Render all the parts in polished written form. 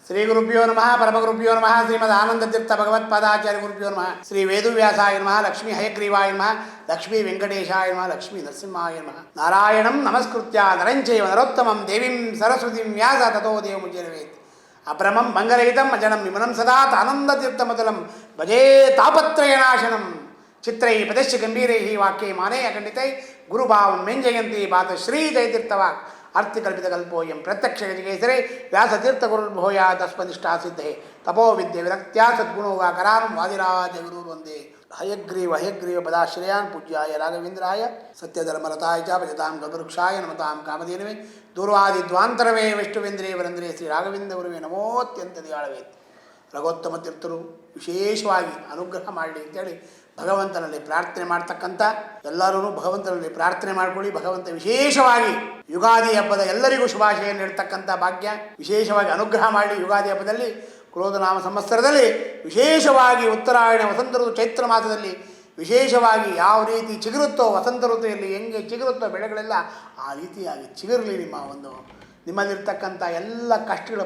ಶ್ರೀ ಗುರುಭ್ಯೋ ನಮಃ ಪರಮಗುರುಭ್ಯೋ ನಮಃ ಶ್ರೀಮದ್ ಆನಂದತೀರ್ಥ ಭಗವತ್ಪಾದಾಚಾರ್ಯ ಗುರುಭ್ಯೋ ನಮಃ ಶ್ರೀ ವೇದವ್ಯಾಸಾಯ ನಮಃ ಲಕ್ಷ್ಮೀ ಹಯಗ್ರೀವಾಯ ನಮಃ ಲಕ್ಷ್ಮೀ ವೆಂಕಟೇಶಾಯ ನಮಃ ಲಕ್ಷ್ಮೀ ನರಸಿಂಹಾಯ ನಮಃ ನಾರಾಯಣಂ ನಮಸ್ಕೃತ್ಯ ನರಂಚೈವ ನರೋತ್ತಮಂ ದೇವೀಂ ಸರಸ್ವತೀಂ ವ್ಯಾಸ ತಥೋ ದೇವಮುಜ್ಜನವೇತ್ ಅಪ್ರಮಂ ಮಂಗಲಹಿತಂ ಅಜನಂ ವಿಮಲಂ ಸದಾ ಆನಂದತೀರ್ಥಮತುಲಂ ಭಜೇ ತಾಪತ್ರಯನಾಶನಂ ಚಿತ್ರೈ ಪದಶ್ಚ ಗಂಭೀರೈ ವಾಕ್ಯೈ ಮಾನೇ ಅಖಂಡಿತೈ ಗುರುಭಾವಂ ಮೆಂಜಯಂತಿ ಬಾತ ಶ್ರೀ ಜಯತೀರ್ಥವಾಕ್ ಅರ್ಥಕಲ್ಪಿತಕಲ್ಪೋಯಂ ಪ್ರತ್ಯಕ್ಷ ಗಜಕೇಸರಿ ವ್ಯಾಸತೀರ್ಥಗುರುರ್ಭೂಯ ತಸ್ಮನಿಷ್ಠಾ ಸಿದ್ಧೇ ತಪೋ ವಿದ್ಯೆ ವಿರಕ್ತ್ಯಾ ಸದ್ಗುಣೋಗಾಕರಾಂ ವಾದಿರಾಜ ಗುರುರ್ ವಂದೇ ಹಯಗ್ರೀವ ಪದಾಶ್ರಯಾನ್ ಪೂಜ್ಯಾಯ ರಾಘವೇಂದ್ರಾಯ ಸತ್ಯಧರ್ಮರತಾಯ ಚ ಭಜತಾಂ ಕಲ್ಪವೃಕ್ಷಾಯ ನಮತಾಂ ಕಾಮಧೇನವೇ ದೂರ್ವಾದಿದ್ವಾಂತರವೇ ವಿಷ್ಣುವೇಂದ್ರೇ ವರೇಂದ್ರೇ ಶ್ರೀ ರಾಘವೇಂದ್ರ ಗುರುವೇ ನಮೋತ್ಯಂತ ದಯಾಳವೇತ್ ರಘೋತ್ತಮ ತೀರ್ಥರು ವಿಶೇಷವಾಗಿ ಅನುಗ್ರಹ ಮಾಡಲಿ ಅಂತೇಳಿ ಭಗವಂತನಲ್ಲಿ ಪ್ರಾರ್ಥನೆ ಮಾಡ್ತಕ್ಕಂಥ ಎಲ್ಲರೂ ಭಗವಂತನಲ್ಲಿ ಪ್ರಾರ್ಥನೆ ಮಾಡ್ಕೊಳ್ಳಿ. ಭಗವಂತ ವಿಶೇಷವಾಗಿ ಯುಗಾದಿ ಹಬ್ಬದ ಎಲ್ಲರಿಗೂ ಶುಭಾಶಯ ನೀಡ್ತಕ್ಕಂಥ ಭಾಗ್ಯ ವಿಶೇಷವಾಗಿ ಅನುಗ್ರಹ ಮಾಡಲಿ. ಯುಗಾದಿ ಹಬ್ಬದಲ್ಲಿ ಕ್ರೋಧನಾಮ ಸಂವತ್ಸರದಲ್ಲಿ ವಿಶೇಷವಾಗಿ ಉತ್ತರಾಯಣ ವಸಂತ ಋತು ಚೈತ್ರ ಮಾಸದಲ್ಲಿ ವಿಶೇಷವಾಗಿ ಯಾವ ರೀತಿ ಚಿಗುರುತ್ತೋ ವಸಂತ ಋತುಯಲ್ಲಿ ಹೆಂಗೆ ಚಿಗುರುತ್ತೋ ಬೆಳೆಗಳೆಲ್ಲ ಆ ರೀತಿಯಾಗಿ ಚಿಗುರಲಿ. ನಿಮ್ಮಲ್ಲಿರ್ತಕ್ಕಂಥ ಎಲ್ಲ ಕಷ್ಟಗಳ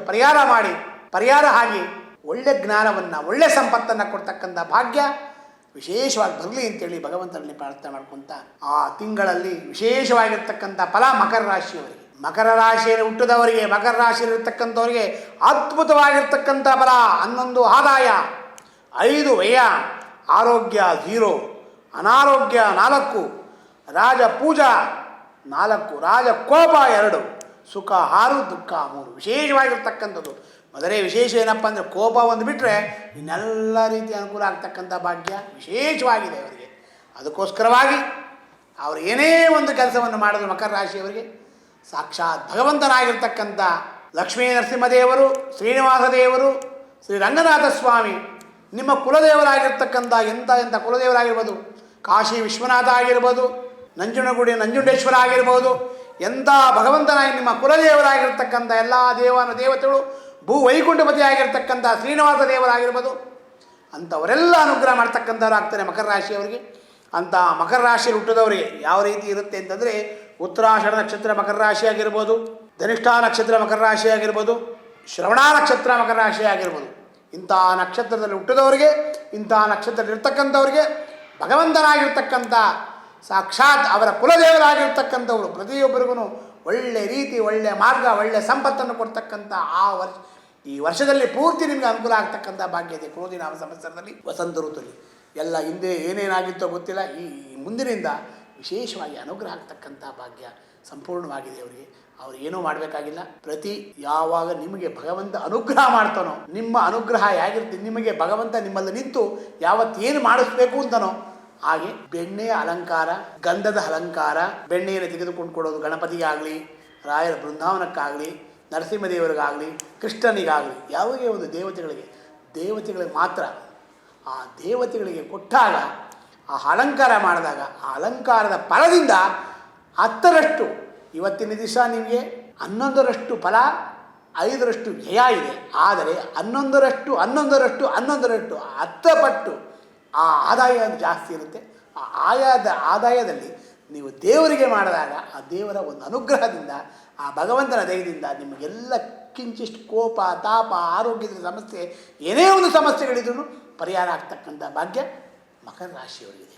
ಪರಿಹಾರ ಆಗಿ ಒಳ್ಳೆ ಜ್ಞಾನವನ್ನು ಒಳ್ಳೆ ಸಂಪತ್ತನ್ನು ಕೊಡ್ತಕ್ಕಂಥ ಭಾಗ್ಯ ವಿಶೇಷವಾಗಿ ಬರಲಿ ಅಂತೇಳಿ ಭಗವಂತನಲ್ಲಿ ಪ್ರಾರ್ಥನೆ ಮಾಡ್ಕೊತ ಆ ತಿಂಗಳಲ್ಲಿ ವಿಶೇಷವಾಗಿರ್ತಕ್ಕಂಥ ಫಲ ಮಕರ ರಾಶಿಯವರಿಗೆ, ಮಕರ ರಾಶಿಯಲ್ಲಿ ಹುಟ್ಟಿದವರಿಗೆ, ಮಕರ ರಾಶಿಯಲ್ಲಿರ್ತಕ್ಕಂಥವರಿಗೆ ಅದ್ಭುತವಾಗಿರ್ತಕ್ಕಂಥ ಫಲ. 11 ಆದಾಯ, 5 ವ್ಯಯ, ಆರೋಗ್ಯ 0, ಅನಾರೋಗ್ಯ 4, ರಾಜ ಪೂಜಾ 4, ರಾಜ ಕೋಪ 2, ಸುಖ 6, ದುಃಖ 3 ವಿಶೇಷವಾಗಿರ್ತಕ್ಕಂಥದ್ದು. ಮೊದಲೇ ವಿಶೇಷ ಏನಪ್ಪ ಅಂದರೆ ಕೋಪ ಒಂದು ಬಿಟ್ಟರೆ ಇನ್ನೆಲ್ಲ ರೀತಿಯ ಅನುಕೂಲ ಆಗ್ತಕ್ಕಂಥ ಭಾಗ್ಯ ವಿಶೇಷವಾಗಿದೆ ಅವರಿಗೆ. ಅದಕ್ಕೋಸ್ಕರವಾಗಿ ಅವರು ಏನೇ ಒಂದು ಕೆಲಸವನ್ನು ಮಾಡಿದ್ರು ಮಕರ ರಾಶಿಯವರಿಗೆ ಸಾಕ್ಷಾತ್ ಭಗವಂತನಾಗಿರ್ತಕ್ಕಂಥ ಲಕ್ಷ್ಮೀ ನರಸಿಂಹದೇವರು, ಶ್ರೀನಿವಾಸ ದೇವರು, ಶ್ರೀ ರಂಗನಾಥ ಸ್ವಾಮಿ ನಿಮ್ಮ ಕುಲದೇವರಾಗಿರ್ತಕ್ಕಂಥ ಎಂಥ ಕುಲದೇವರಾಗಿರ್ಬೋದು, ಕಾಶಿ ವಿಶ್ವನಾಥ ಆಗಿರ್ಬೋದು, ನಂಜುನಗುಡಿ ನಂಜುಂಡೇಶ್ವರ ಆಗಿರ್ಬೋದು, ಎಂಥ ಭಗವಂತನಾಗಿ ನಿಮ್ಮ ಕುಲದೇವರಾಗಿರ್ತಕ್ಕಂಥ ಎಲ್ಲ ದೇವತೆಗಳು, ಭೂ ವೈಕುಂಠಪತಿ ಆಗಿರ್ತಕ್ಕಂಥ ಶ್ರೀನಿವಾಸ ದೇವರಾಗಿರ್ಬೋದು, ಅಂಥವರೆಲ್ಲ ಅನುಗ್ರಹ ಮಾಡ್ತಕ್ಕಂಥವ್ರು ಆಗ್ತಾರೆ ಮಕರ ರಾಶಿಯವರಿಗೆ. ಅಂಥ ಮಕರ ರಾಶಿಯಲ್ಲಿ ಹುಟ್ಟಿದವರಿಗೆ ಯಾವ ರೀತಿ ಇರುತ್ತೆ ಅಂತಂದರೆ ಉತ್ತರಾಷಾಢ ನಕ್ಷತ್ರ ಮಕರ ರಾಶಿ ಆಗಿರ್ಬೋದು, ಧನಿಷ್ಠಾ ನಕ್ಷತ್ರ ಮಕರ ರಾಶಿ ಆಗಿರ್ಬೋದು, ಶ್ರವಣ ನಕ್ಷತ್ರ ಮಕರ ರಾಶಿ ಆಗಿರ್ಬೋದು. ಇಂಥ ನಕ್ಷತ್ರದಲ್ಲಿ ಹುಟ್ಟಿದವರಿಗೆ, ಇಂಥ ನಕ್ಷತ್ರದಲ್ಲಿರ್ತಕ್ಕಂಥವ್ರಿಗೆ ಭಗವಂತನಾಗಿರ್ತಕ್ಕಂಥ ಸಾಕ್ಷಾತ್ ಅವರ ಕುಲದೇವರಾಗಿರ್ತಕ್ಕಂಥವ್ರು ಪ್ರತಿಯೊಬ್ಬರಿಗೂ ಒಳ್ಳೆ ರೀತಿ, ಒಳ್ಳೆಯ ಮಾರ್ಗ, ಒಳ್ಳೆಯ ಸಂಪತ್ತನ್ನು ಕೊಡ್ತಕ್ಕಂಥ ಈ ವರ್ಷದಲ್ಲಿ ಪೂರ್ತಿ ನಿಮಗೆ ಅನುಕೂಲ ಆಗ್ತಕ್ಕಂಥ ಭಾಗ್ಯ ಇದೆ. ಕ್ರೋಧಿನಾಮ ಸಂವತ್ಸರದಲ್ಲಿ ವಸಂತ ಋತುಯಲ್ಲಿ ಎಲ್ಲ ಹಿಂದೆ ಏನೇನಾಗಿತ್ತೋ ಗೊತ್ತಿಲ್ಲ, ಈ ಮುಂದಿನಿಂದ ವಿಶೇಷವಾಗಿ ಅನುಗ್ರಹ ಆಗ್ತಕ್ಕಂಥ ಭಾಗ್ಯ ಸಂಪೂರ್ಣವಾಗಿದೆ ಅವರಿಗೆ. ಅವ್ರು ಏನೂ ಮಾಡಬೇಕಾಗಿಲ್ಲ. ಯಾವಾಗ ನಿಮಗೆ ಭಗವಂತ ಅನುಗ್ರಹ ಮಾಡ್ತಾನೋ, ನಿಮ್ಮ ಅನುಗ್ರಹ ಹೇಗಿರ್ತೀವಿ, ನಿಮಗೆ ಭಗವಂತ ನಿಮ್ಮಲ್ಲಿ ನಿಂತು ಯಾವತ್ತೇನು ಮಾಡಿಸ್ಬೇಕು ಅಂತನೋ ಹಾಗೆ ಬೆಣ್ಣೆಯ ಅಲಂಕಾರ, ಗಂಧದ ಅಲಂಕಾರ, ಬೆಣ್ಣೆಯನ್ನು ತೆಗೆದುಕೊಂಡು ಕೊಡೋದು ಗಣಪತಿಗಾಗಲಿ, ರಾಯರ ಬೃಂದಾವನಕ್ಕಾಗಲಿ, ನರಸಿಂಹದೇವರಿಗಾಗಲಿ, ಕೃಷ್ಣನಿಗಾಗಲಿ, ಯಾವುದೇ ಒಂದು ದೇವತೆಗಳಿಗೆ ಮಾತ್ರ ಆ ದೇವತೆಗಳಿಗೆ ಕೊಟ್ಟಾಗ, ಆ ಅಲಂಕಾರ ಮಾಡಿದಾಗ ಆ ಅಲಂಕಾರದ ಫಲದಿಂದ 10ರಷ್ಟು ಇವತ್ತಿನ ದಿವಸ ನಿಮಗೆ 11ರಷ್ಟು ಫಲ, 5ರಷ್ಟು ವ್ಯಯ ಇದೆ. ಆದರೆ 11ರಷ್ಟು 10 ಪಟ್ಟು ಆ ಆದಾಯ ಜಾಸ್ತಿ ಇರುತ್ತೆ. ಆ ಆದಾಯದಲ್ಲಿ ನೀವು ದೇವರಿಗೆ ಮಾಡಿದಾಗ ಆ ದೇವರ ಒಂದು ಅನುಗ್ರಹದಿಂದ, ಆ ಭಗವಂತನ ದಯದಿಂದ ನಿಮಗೆಲ್ಲ ಕಿಂಚಿಷ್ಟು ಕೋಪ, ತಾಪ, ಆರೋಗ್ಯದ ಸಮಸ್ಯೆ, ಏನೇ ಒಂದು ಸಮಸ್ಯೆಗಳಿದ್ರೂ ಪರಿಹಾರ ಆಗ್ತಕ್ಕಂಥ ಭಾಗ್ಯ ಮಕರ ರಾಶಿಯವರಿಗಿದೆ.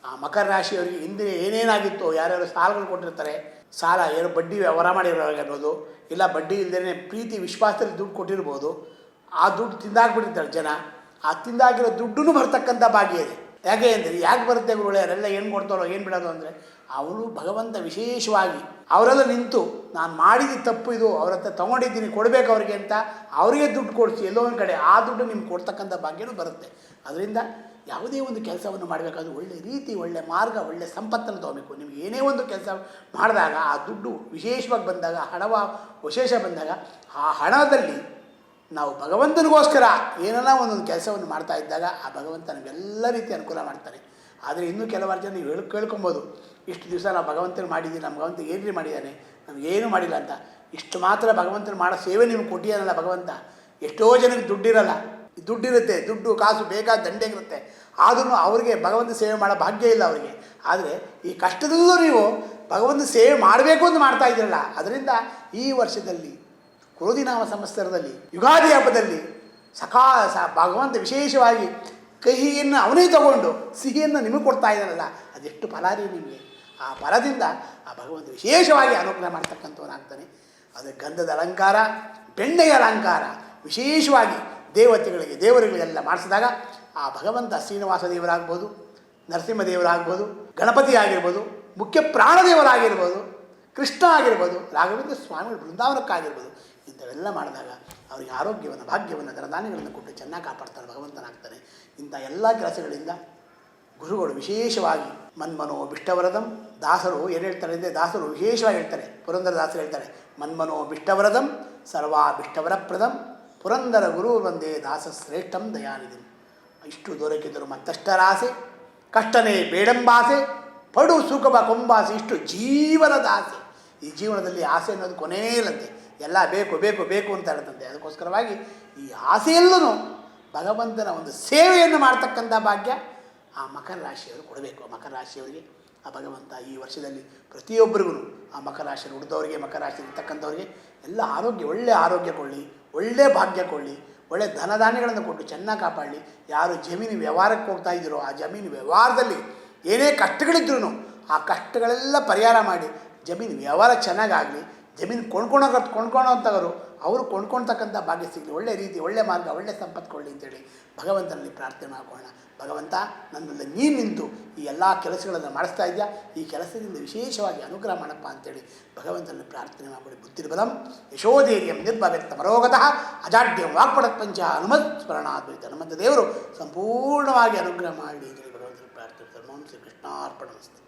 ಆ ಮಕರ ರಾಶಿಯವರಿಗೆ ಹಿಂದೆ ಏನೇನಾಗಿತ್ತು, ಯಾರ್ಯಾರು ಸಾಲಗಳು ಕೊಟ್ಟಿರ್ತಾರೆ, ಸಾಲ ಏನು ಬಡ್ಡಿ ವ್ಯವಹಾರ ಮಾಡಿರೋರ್ಬೋದು, ಇಲ್ಲ ಬಡ್ಡಿ ಇಲ್ಲದೇ ಪ್ರೀತಿ ವಿಶ್ವಾಸದಲ್ಲಿ ದುಡ್ಡು ಕೊಟ್ಟಿರ್ಬೋದು, ಆ ದುಡ್ಡು ತಿಂದಾಗ್ಬಿಟ್ಟಿರ್ತಾರೆ ಜನ. ಆ ತಿಂದಾಗಿರೋ ದುಡ್ಡೂ ಬರ್ತಕ್ಕಂಥ ಭಾಗ್ಯ ಇದೆ. ಯಾಕೆ ಅಂದರೆ ಯಾಕೆ ಬರುತ್ತೆ ಗುರುಗಳೇ, ಅವರೆಲ್ಲ ಏನು ಕೊಡ್ತಾರೋ ಏನು ಬಿಡೋದು ಅಂದರೆ ಅವರು ಭಗವಂತ ವಿಶೇಷವಾಗಿ ಅವರೆಲ್ಲ ನಿಂತು ನಾನು ಮಾಡಿದ ತಪ್ಪು ಇದು, ಅವ್ರ ಹತ್ರ ತೊಗೊಂಡಿದ್ದೀನಿ ಕೊಡಬೇಕು ಅವ್ರಿಗೆ ಅಂತ ಅವರಿಗೆ ದುಡ್ಡು ಕೊಡಿಸಿ ಎಲ್ಲೋ ಒಂದು ಕಡೆ ಆ ದುಡ್ಡು ನಿಮ್ಗೆ ಕೊಡ್ತಕ್ಕಂಥ ಭಾಗ್ಯನೂ ಬರುತ್ತೆ. ಅದರಿಂದ ಯಾವುದೇ ಒಂದು ಕೆಲಸವನ್ನು ಮಾಡಬೇಕಾದ್ರೂ ಒಳ್ಳೆ ರೀತಿ, ಒಳ್ಳೆ ಮಾರ್ಗ, ಒಳ್ಳೆ ಸಂಪತ್ತನ್ನು ತೊಗೋಬೇಕು. ನಿಮ್ಗೆ ಏನೇ ಒಂದು ಕೆಲಸ ಮಾಡಿದಾಗ ಆ ದುಡ್ಡು ವಿಶೇಷವಾಗಿ ಬಂದಾಗ, ವಿಶೇಷ ಬಂದಾಗ ಆ ಹಣದಲ್ಲಿ ನಾವು ಭಗವಂತನಿಗೋಸ್ಕರ ಏನನ್ನ ಒಂದೊಂದು ಕೆಲಸವನ್ನು ಮಾಡ್ತಾ ಇದ್ದಾಗ ಆ ಭಗವಂತ ನಮಗೆಲ್ಲ ರೀತಿ ಅನುಕೂಲ ಮಾಡ್ತಾನೆ. ಆದರೆ ಇನ್ನೂ ಕೆಲವಾರು ಜನ ನೀವು ಕೇಳ್ಕೊಬೋದು, ಇಷ್ಟು ದಿವಸ ನಾವು ಭಗವಂತನ ಮಾಡಿದ್ದೀವಿ, ನಮ್ಮ ಭಗವಂತ ಏನ್ರಿ ಮಾಡಿದ್ದಾನೆ, ನಮಗೇನು ಮಾಡಿಲ್ಲ ಅಂತ. ಇಷ್ಟು ಮಾತ್ರ ಭಗವಂತನ ಮಾಡೋ ಸೇವೆ ನಿಮ್ಗೆ ಕೊಟ್ಟಿಯಾನಲ್ಲ ಭಗವಂತ. ಎಷ್ಟೋ ಜನಕ್ಕೆ ದುಡ್ಡಿರುತ್ತೆ, ದುಡ್ಡು ಕಾಸು ಬೇಕಾದ ದಂಡೆಗಿರುತ್ತೆ, ಆದ್ರೂ ಅವರಿಗೆ ಭಗವಂತ ಸೇವೆ ಮಾಡೋ ಭಾಗ್ಯ ಇಲ್ಲ ಅವರಿಗೆ. ಆದರೆ ಈ ಕಷ್ಟದಲ್ಲೂ ನೀವು ಭಗವಂತ ಸೇವೆ ಮಾಡಬೇಕು ಅಂತ ಮಾಡ್ತಾ ಇದ್ದೀರಲ್ಲ, ಅದರಿಂದ ಈ ವರ್ಷದಲ್ಲಿ ಕ್ರೋಧಿನಾಮ ಸಂವತ್ಸರದಲ್ಲಿ ಯುಗಾದಿ ಹಬ್ಬದಲ್ಲಿ ಭಗವಂತ ವಿಶೇಷವಾಗಿ ಕಹಿಯನ್ನು ಅವನೇ ತಗೊಂಡು ಸಿಹಿಯನ್ನು ನಿಮಗೆ ಕೊಡ್ತಾ ಇದ್ದಾನಲ್ಲ, ಅದೆಷ್ಟು ಫಲಾರಿ ನಿಮಗೆ. ಆ ಫಲದಿಂದ ಆ ಭಗವಂತ ವಿಶೇಷವಾಗಿ ಅನುಗ್ರಹ ಮಾಡ್ತಕ್ಕಂಥವನಾಗ್ತಾನೆ. ಅದು ಗಂಧದ ಅಲಂಕಾರ, ಬೆಣ್ಣೆಯ ಅಲಂಕಾರ ವಿಶೇಷವಾಗಿ ದೇವರುಗಳಿಗೆಲ್ಲ ಮಾಡಿಸಿದಾಗ ಆ ಭಗವಂತ ಶ್ರೀನಿವಾಸ ದೇವರಾಗ್ಬೋದು, ನರಸಿಂಹದೇವರಾಗ್ಬೋದು, ಗಣಪತಿ ಆಗಿರ್ಬೋದು, ಮುಖ್ಯ ಪ್ರಾಣದೇವರಾಗಿರ್ಬೋದು, ಕೃಷ್ಣ ಆಗಿರ್ಬೋದು, ರಾಘವೇಂದ್ರ ಸ್ವಾಮಿಗಳು ಬೃಂದಾವನಕ್ಕಾಗಿರ್ಬೋದು, ಇಂಥವೆಲ್ಲ ಮಾಡಿದಾಗ ಅವರಿಗೆ ಆರೋಗ್ಯವನ್ನು, ಭಾಗ್ಯವನ್ನು, ಧನಧಾನ್ಯಗಳನ್ನು ಕೊಟ್ಟು ಚೆನ್ನಾಗಿ ಕಾಪಾಡ್ತಾನೆ, ಭಗವಂತನಾಗ್ತಾನೆ. ಇಂಥ ಎಲ್ಲ ಕೆಲಸಗಳಿಂದ ಗುರುಗಳು ವಿಶೇಷವಾಗಿ ಮನ್ಮನೋ ಬಿಷ್ಟವರದಂ, ದಾಸರು ಏನು ಹೇಳ್ತಾರೆ ಅಂದರೆ, ದಾಸರು ವಿಶೇಷವಾಗಿ ಹೇಳ್ತಾರೆ, ಪುರಂದರ ದಾಸರು ಹೇಳ್ತಾರೆ, ಮನ್ಮನೋ ಬಿಷ್ಟವರದಂ ಸರ್ವಾಭಿಷ್ಟವರಪ್ರದಂ ಪುರಂದರ ಗುರು ಒಂದೇ ದಾಸ ಶ್ರೇಷ್ಠಂ ದಯಾನಿಧಿ. ಇಷ್ಟು ದೊರಕಿದರು ಮತ್ತಷ್ಟರಾಸೆ, ಕಷ್ಟನೇ ಬೇಡಂಬಾಸೆ, ಪಡು ಸುಖವ ಕೊಂಬಾಸೆ, ಇಷ್ಟು ಜೀವನದ ಆಸೆ. ಈ ಜೀವನದಲ್ಲಿ ಆಸೆ ಅನ್ನೋದು ಕೊನೆಯೇ ಇಲ್ಲಂತೆ, ಎಲ್ಲ ಬೇಕು ಬೇಕು ಬೇಕು ಅಂತ ಹೇಳ್ತಂತೆ. ಅದಕ್ಕೋಸ್ಕರವಾಗಿ ಈ ಆಸೆಯಲ್ಲೂ ಭಗವಂತನ ಒಂದು ಸೇವೆಯನ್ನು ಮಾಡ್ತಕ್ಕಂಥ ಭಾಗ್ಯ ಆ ಮಕರ ರಾಶಿಯವರು ಕೊಡಬೇಕು. ಆ ಮಕರ ರಾಶಿಯವರಿಗೆ ಆ ಭಗವಂತ ಈ ವರ್ಷದಲ್ಲಿ ಪ್ರತಿಯೊಬ್ಬರಿಗೂ ಆ ಮಕರ ರಾಶಿಯಲ್ಲಿ ಹುಡ್ದವರಿಗೆ, ಮಕರ ರಾಶಿಯಲ್ಲಿ ಇರ್ತಕ್ಕಂಥವ್ರಿಗೆ ಎಲ್ಲ ಒಳ್ಳೆಯ ಆರೋಗ್ಯ ಕೊಡಲಿ, ಒಳ್ಳೆಯ ಭಾಗ್ಯ ಕೊಡಲಿ, ಒಳ್ಳೆಯ ಧನಧಾನ್ಯಗಳನ್ನು ಕೊಟ್ಟು ಚೆನ್ನಾಗಿ ಕಾಪಾಡಲಿ. ಯಾರು ಜಮೀನು ವ್ಯವಹಾರಕ್ಕೆ ಹೋಗ್ತಾ ಇದ್ದೀರೋ ಆ ಜಮೀನು ವ್ಯವಹಾರದಲ್ಲಿ ಏನೇ ಕಷ್ಟಗಳಿದ್ರೂ ಆ ಕಷ್ಟಗಳೆಲ್ಲ ಪರಿಹಾರ ಮಾಡಿ ಜಮೀನು ವ್ಯವಹಾರ ಚೆನ್ನಾಗಾಗಲಿ. ಜಮೀನು ಕೊಂಡ್ಕೊಳ್ಳೋಂಥವರು ಅವರು ಕೊಂಡ್ಕೊಳ್ತಕ್ಕಂಥ ಭಾಗ್ಯ ಸಿಗಲಿ, ಒಳ್ಳೆಯ ರೀತಿ, ಒಳ್ಳೆಯ ಮಾರ್ಗ, ಒಳ್ಳೆಯ ಸಂಪತ್ತು ಕೊಡಲಿ ಅಂತೇಳಿ ಭಗವಂತನಲ್ಲಿ ಪ್ರಾರ್ಥನೆ ಮಾಡ್ಕೊಳ್ಳೋಣ. ಭಗವಂತ, ನನ್ನಲ್ಲಿ ನೀನು ನಿಂತು ಈ ಎಲ್ಲ ಕೆಲಸಗಳನ್ನು ಮಾಡಿಸ್ತಾ ಇದೆಯಾ, ಈ ಕೆಲಸದಿಂದ ವಿಶೇಷವಾಗಿ ಅನುಗ್ರಹ ಮಾಡಪ್ಪ ಅಂತೇಳಿ ಭಗವಂತನಲ್ಲಿ ಪ್ರಾರ್ಥನೆ ಮಾಡಿಕೊಳ್ಳಿ. ಬುದ್ಧಿರ್ಬಲಂ ಯಶೋಧೈರ್ಯಂ ನಿರ್ಭವೆತ್ತ ಮರೋಗತಃ ಅಜಾಡ್ಯಂ ವಾಕ್ಪಡತ್ಪಂಚ ಹನುಮತ್ ಸ್ಮರಣಾದ್ವೈತ. ಹನುಮಂತ ದೇವರು ಸಂಪೂರ್ಣವಾಗಿ ಅನುಗ್ರಹ ಮಾಡಿ ಅಂತೇಳಿ ಭಗವಂತನಲ್ಲಿ ಪ್ರಾರ್ಥಿಸ್ತಾರೆ. ನಮೋ ಶ್ರೀ ಕೃಷ್ಣಾರ್ಪಣಮಸ್ತು.